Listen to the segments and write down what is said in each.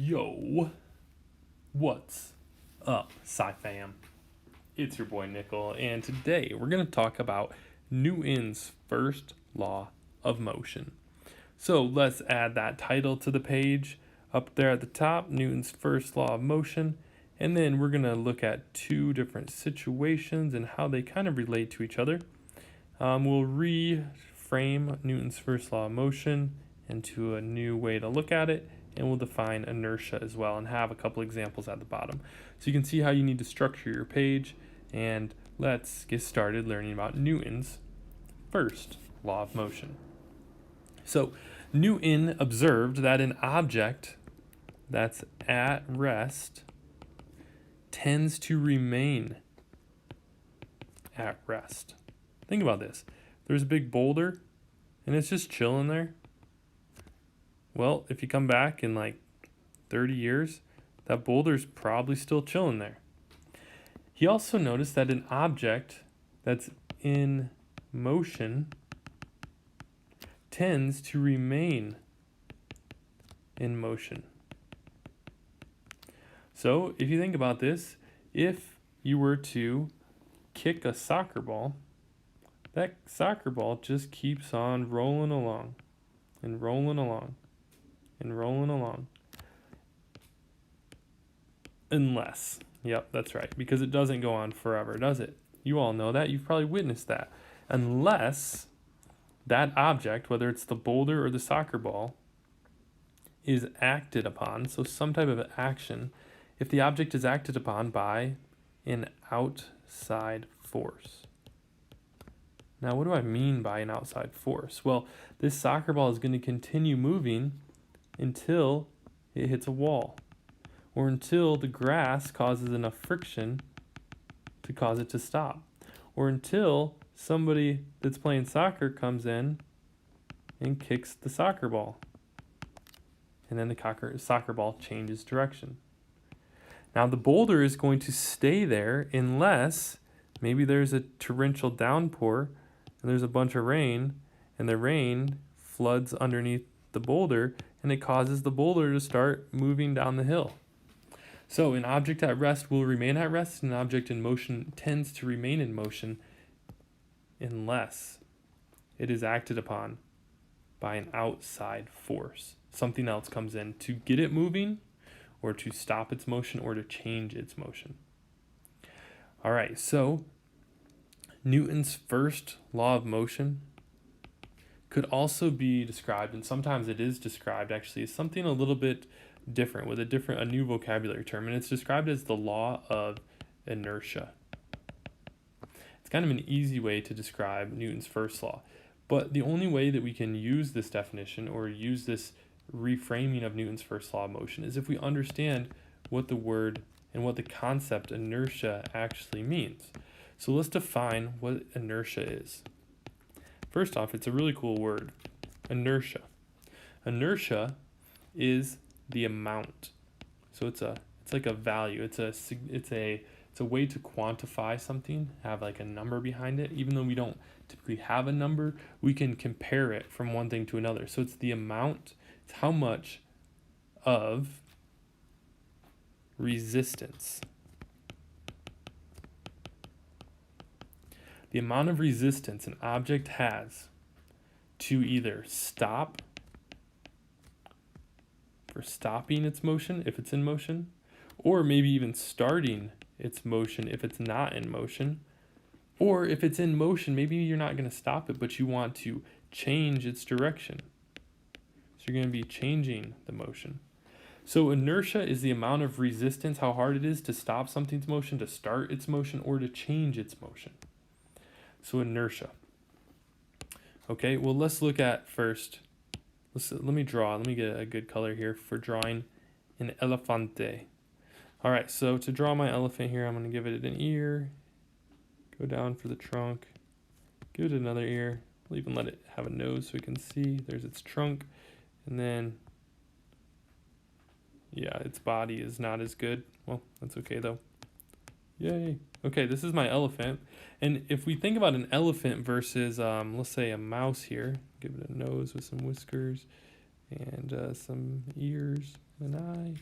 Yo, what's up, Sci-Fam? It's your boy Nickel, and today we're going to talk about Newton's first law of motion. So let's add that title to the page up there at the top, Newton's first law of motion, and then we're going to look at two different situations and how they kind of relate to each other. We'll reframe Newton's first law of motion into a new way to look at it, and we'll define inertia as well and have a couple examples at the bottom. So you can see how you need to structure your page, and let's get started learning about Newton's first law of motion. So Newton observed that an object that's at rest tends to remain at rest. Think about this. There's a big boulder and it's just chilling there. Well, if you come back in like 30 years, that boulder's probably still chilling there. He also noticed that an object that's in motion tends to remain in motion. So if you think about this, if you were to kick a soccer ball, that soccer ball just keeps on rolling along and rolling along and rolling along. Unless, yep, that's right, because it doesn't go on forever, does it? You all know that. You've probably witnessed that. Unless that object, whether it's the boulder or the soccer ball, is acted upon, so some type of action, if the object is acted upon by an outside force. Now, what do I mean by an outside force? Well, this soccer ball is going to continue moving until it hits a wall, or until the grass causes enough friction to cause it to stop, or until somebody that's playing soccer comes in and kicks the soccer ball, and then the soccer ball changes direction. Now, the boulder is going to stay there unless maybe there's a torrential downpour and there's a bunch of rain, and the rain floods underneath the boulder and it causes the boulder to start moving down the hill. So an object at rest will remain at rest, and an object in motion tends to remain in motion unless it is acted upon by an outside force. Something else comes in to get it moving, or to stop its motion, or to change its motion. All right, so Newton's first law of motion could also be described, and sometimes it is described actually, as something a little bit different, with a new vocabulary term, and it's described as the law of inertia. It's kind of an easy way to describe Newton's first law, but the only way that we can use this definition or use this reframing of Newton's first law of motion is if we understand what the word and what the concept inertia actually means. So let's define what inertia is. First off, it's a really cool word, inertia. Inertia is the amount. So it's like a value. It's a way to quantify something, have like a number behind it. Even though we don't typically have a number, we can compare it from one thing to another. So it's the amount, it's how much of resistance. The amount of resistance an object has to either stop, for stopping its motion if it's in motion, or maybe even starting its motion if it's not in motion, or if it's in motion, maybe you're not going to stop it, but you want to change its direction. So you're going to be changing the motion. So inertia is the amount of resistance, how hard it is to stop something's motion, to start its motion, or to change its motion. So inertia. Okay, well, let's look at first. Let me get a good color here for drawing an elefante. All right, so to draw my elephant here, I'm going to give it an ear, go down for the trunk, give it another ear. We'll even let it have a nose so we can see. There's its trunk, and then, yeah, its body is not as good. Well, that's okay though. Yay. Okay, this is my elephant. And if we think about an elephant versus, let's say, a mouse here, give it a nose with some whiskers, and some ears, an eye,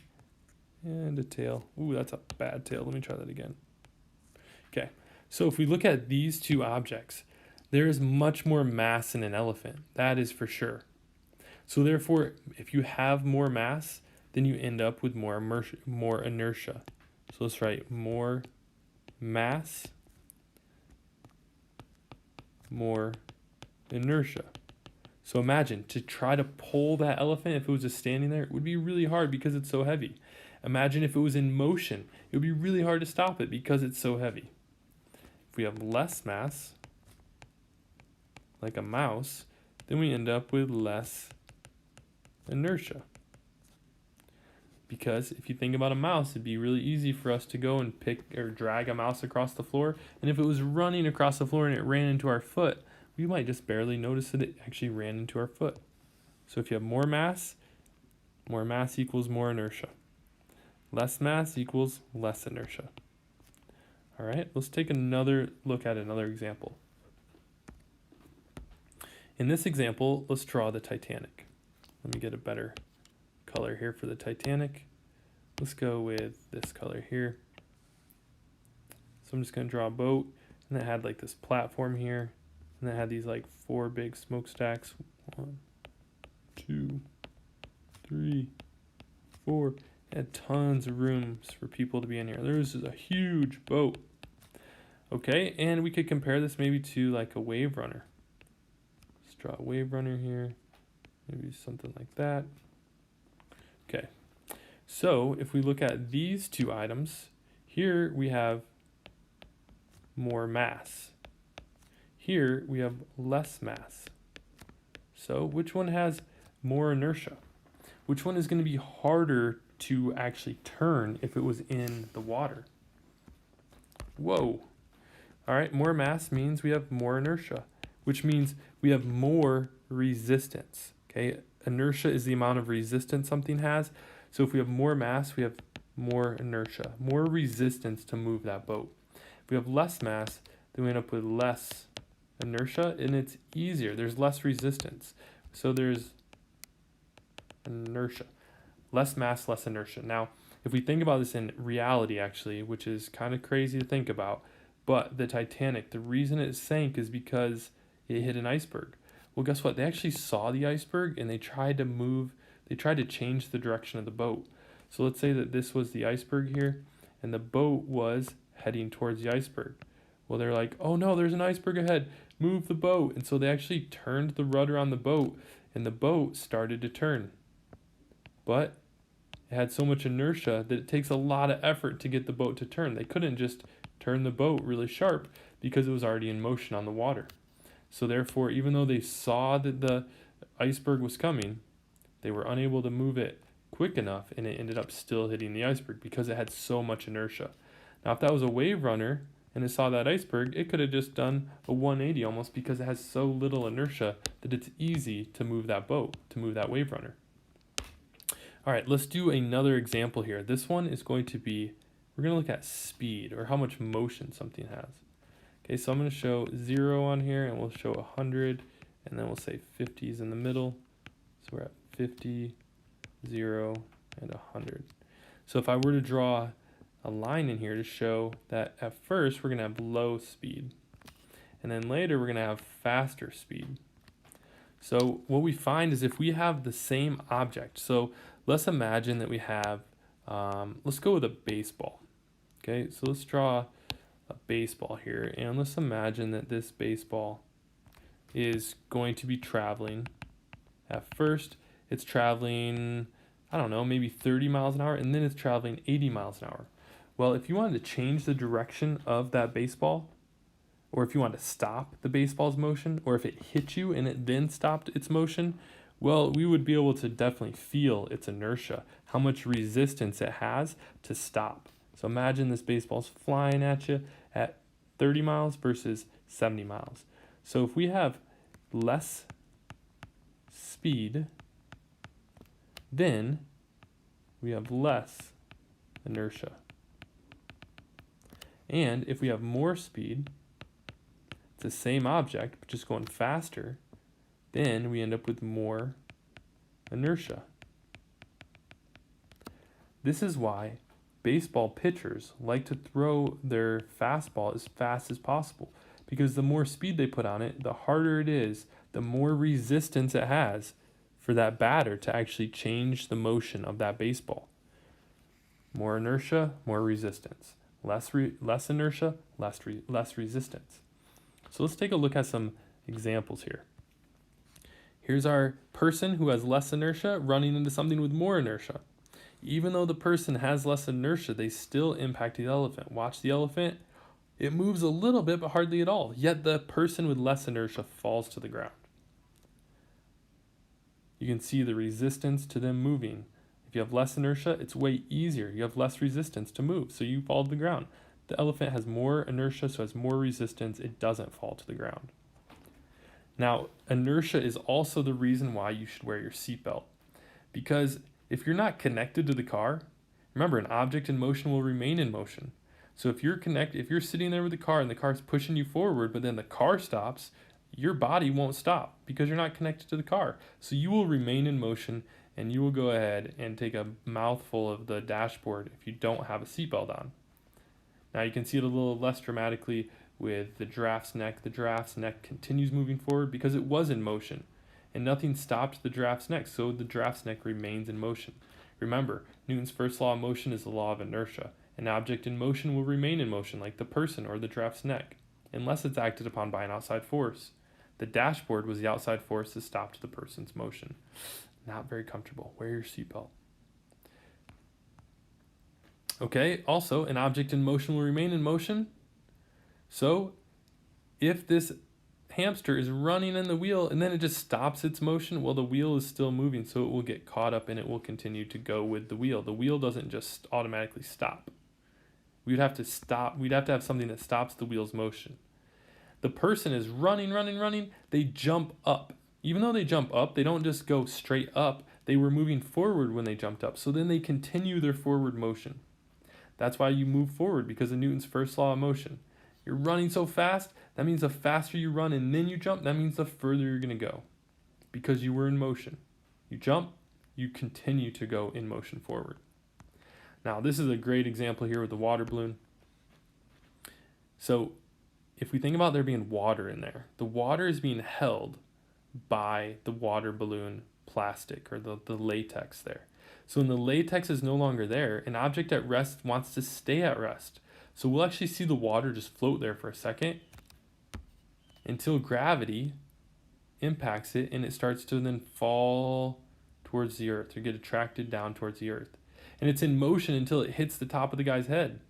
and a tail. Ooh, that's a bad tail. Let me try that again. Okay, so if we look at these two objects, there is much more mass in an elephant. That is for sure. So therefore, if you have more mass, then you end up with more inertia. So let's write more mass, more inertia. So imagine, to try to pull that elephant, if it was just standing there, it would be really hard because it's so heavy. Imagine if it was in motion, it would be really hard to stop it because it's so heavy. If we have less mass, like a mouse, then we end up with less inertia. Because if you think about a mouse, it'd be really easy for us to go and pick or drag a mouse across the floor. And if it was running across the floor and it ran into our foot, we might just barely notice that it actually ran into our foot. So if you have more mass equals more inertia. Less mass equals less inertia. All right, let's take another look at another example. In this example, let's draw the Titanic. Let me get a better color here for the Titanic. Let's go with this color here. So I'm just going to draw a boat, and it had like this platform here, and it had these like 4 big smokestacks. 1, 2, 3, 4. It had tons of rooms for people to be in here. There's a huge boat. Okay, and we could compare this maybe to like a wave runner. Let's draw a wave runner here, maybe something like that. Okay, so if we look at these two items, here we have more mass. Here we have less mass. So which one has more inertia? Which one is going to be harder to actually turn if it was in the water? Whoa. All right, more mass means we have more inertia, which means we have more resistance. Okay, inertia is the amount of resistance something has. So if we have more mass, we have more inertia, more resistance to move that boat. If we have less mass, then we end up with less inertia, and it's easier. There's less resistance. So there's inertia. Less mass, less inertia. Now, if we think about this in reality, actually, which is kind of crazy to think about, but the Titanic, the reason it sank is because it hit an iceberg. Well, guess what? They actually saw the iceberg and they tried to change the direction of the boat. So let's say that this was the iceberg here and the boat was heading towards the iceberg. Well, they're like, oh no, there's an iceberg ahead. Move the boat. And so they actually turned the rudder on the boat and the boat started to turn. But it had so much inertia that it takes a lot of effort to get the boat to turn. They couldn't just turn the boat really sharp because it was already in motion on the water. So therefore, even though they saw that the iceberg was coming, they were unable to move it quick enough, and it ended up still hitting the iceberg because it had so much inertia. Now, if that was a wave runner and it saw that iceberg, it could have just done a 180 almost because it has so little inertia that it's easy to move that boat, to move that wave runner. All right, let's do another example here. This one is going to be, we're going to look at speed, or how much motion something has. Okay, so I'm going to show 0 on here, and we'll show 100, and then we'll say 50 is in the middle. So we're at 50, 0, and 100. So if I were to draw a line in here to show that at first we're going to have low speed, and then later we're going to have faster speed. So what we find is if we have the same object, so let's imagine that we have, let's go with a baseball. Okay, so let's draw a baseball here, and let's imagine that this baseball is going to be traveling. At first, it's traveling, I don't know, maybe 30 miles an hour, and then it's traveling 80 miles an hour. Well, if you wanted to change the direction of that baseball, or if you wanted to stop the baseball's motion, or if it hit you and it then stopped its motion, well, we would be able to definitely feel its inertia, how much resistance it has to stop. So imagine this baseball's flying at you at 30 miles versus 70 miles. So if we have less speed, then we have less inertia. And if we have more speed, it's the same object, but just going faster, then we end up with more inertia. This is why baseball pitchers like to throw their fastball as fast as possible, because the more speed they put on it, the harder it is, the more resistance it has for that batter to actually change the motion of that baseball. More inertia, more resistance. Less inertia, less resistance. So let's take a look at some examples here. Here's our person who has less inertia running into something with more inertia. Even though the person has less inertia, they still impact the elephant. Watch the elephant. It moves a little bit, but hardly at all. Yet the person with less inertia falls to the ground. You can see the resistance to them moving. If you have less inertia, it's way easier. You have less resistance to move, so you fall to the ground. The elephant has more inertia, so it has more resistance. It doesn't fall to the ground. Now, inertia is also the reason why you should wear your seatbelt. Because if you're not connected to the car, remember, an object in motion will remain in motion. So if you're sitting there with the car and the car's pushing you forward, but then the car stops, your body won't stop because you're not connected to the car. So you will remain in motion, and you will go ahead and take a mouthful of the dashboard if you don't have a seatbelt on. Now you can see it a little less dramatically with the giraffe's neck. The giraffe's neck continues moving forward because it was in motion, and nothing stopped the giraffe's neck, so the giraffe's neck remains in motion. Remember, Newton's first law of motion is the law of inertia. An object in motion will remain in motion, like the person or the giraffe's neck, unless it's acted upon by an outside force. The dashboard was the outside force that stopped the person's motion. Not very comfortable. Wear your seatbelt. Okay, also, an object in motion will remain in motion. So, if this hamster is running in the wheel and then it just stops its motion, well, the wheel is still moving, so it will get caught up and it will continue to go with the wheel. The wheel doesn't just automatically stop. We'd have to have something that stops the wheel's motion. The person is running, they jump up. Even though they jump up, they don't just go straight up. They were moving forward when they jumped up, so then they continue their forward motion. That's why you move forward, because of Newton's first law of motion. You're running so fast, that means the faster you run and then you jump, that means the further you're going to go, because you were in motion. You jump, you continue to go in motion forward. Now, this is a great example here with the water balloon. So, if we think about there being water in there, the water is being held by the water balloon plastic, or the latex there. So when the latex is no longer there, an object at rest wants to stay at rest. So we'll actually see the water just float there for a second until gravity impacts it and it starts to then fall towards the earth, or get attracted down towards the earth. And it's in motion until it hits the top of the guy's head.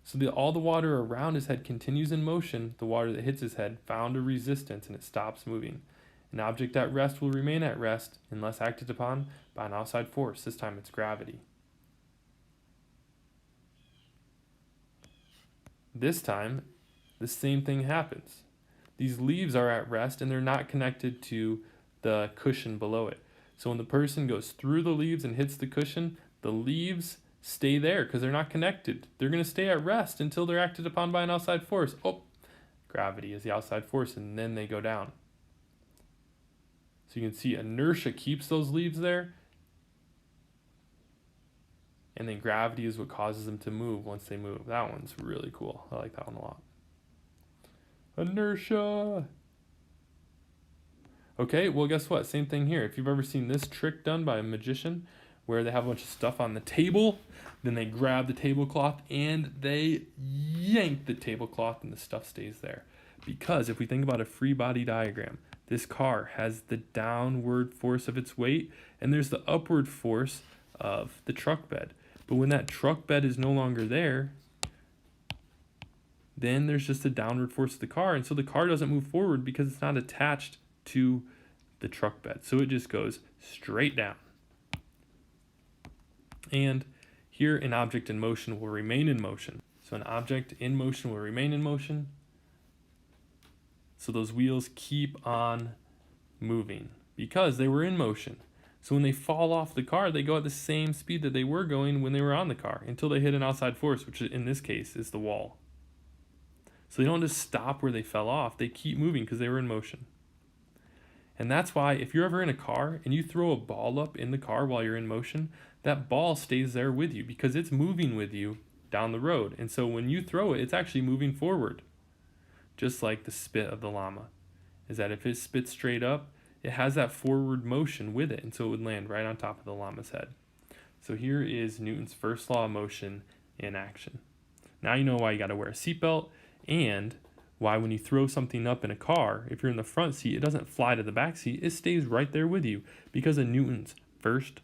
So all the water around his head continues in motion. The water that hits his head found a resistance and it stops moving. An object at rest will remain at rest unless acted upon by an outside force. This time it's gravity. This time, the same thing happens. These leaves are at rest and they're not connected to the cushion below it. So when the person goes through the leaves and hits the cushion, the leaves stay there because they're not connected. They're going to stay at rest until they're acted upon by an outside force. Oh, gravity is the outside force, and then they go down. So you can see inertia keeps those leaves there, and then gravity is what causes them to move once they move. That one's really cool. I like that one a lot. Inertia. Okay, well, guess what? Same thing here. If you've ever seen this trick done by a magician where they have a bunch of stuff on the table, then they grab the tablecloth and they yank the tablecloth and the stuff stays there. Because if we think about a free body diagram, this car has the downward force of its weight and there's the upward force of the truck bed. But when that truck bed is no longer there, then there's just a downward force of the car, and so the car doesn't move forward because it's not attached to the truck bed. So it just goes straight down. And here, an object in motion will remain in motion. So an object in motion will remain in motion. So those wheels keep on moving because they were in motion. So when they fall off the car, they go at the same speed that they were going when they were on the car until they hit an outside force, which in this case is the wall. So they don't just stop where they fell off. They keep moving because they were in motion. And that's why if you're ever in a car and you throw a ball up in the car while you're in motion, that ball stays there with you because it's moving with you down the road. And so when you throw it, it's actually moving forward. Just like the spit of the llama. Is that if it spits straight up, it has that forward motion with it, and so it would land right on top of the llama's head. So here is Newton's first law of motion in action. Now you know why you got to wear a seatbelt, and why when you throw something up in a car, if you're in the front seat, it doesn't fly to the back seat, it stays right there with you because of Newton's first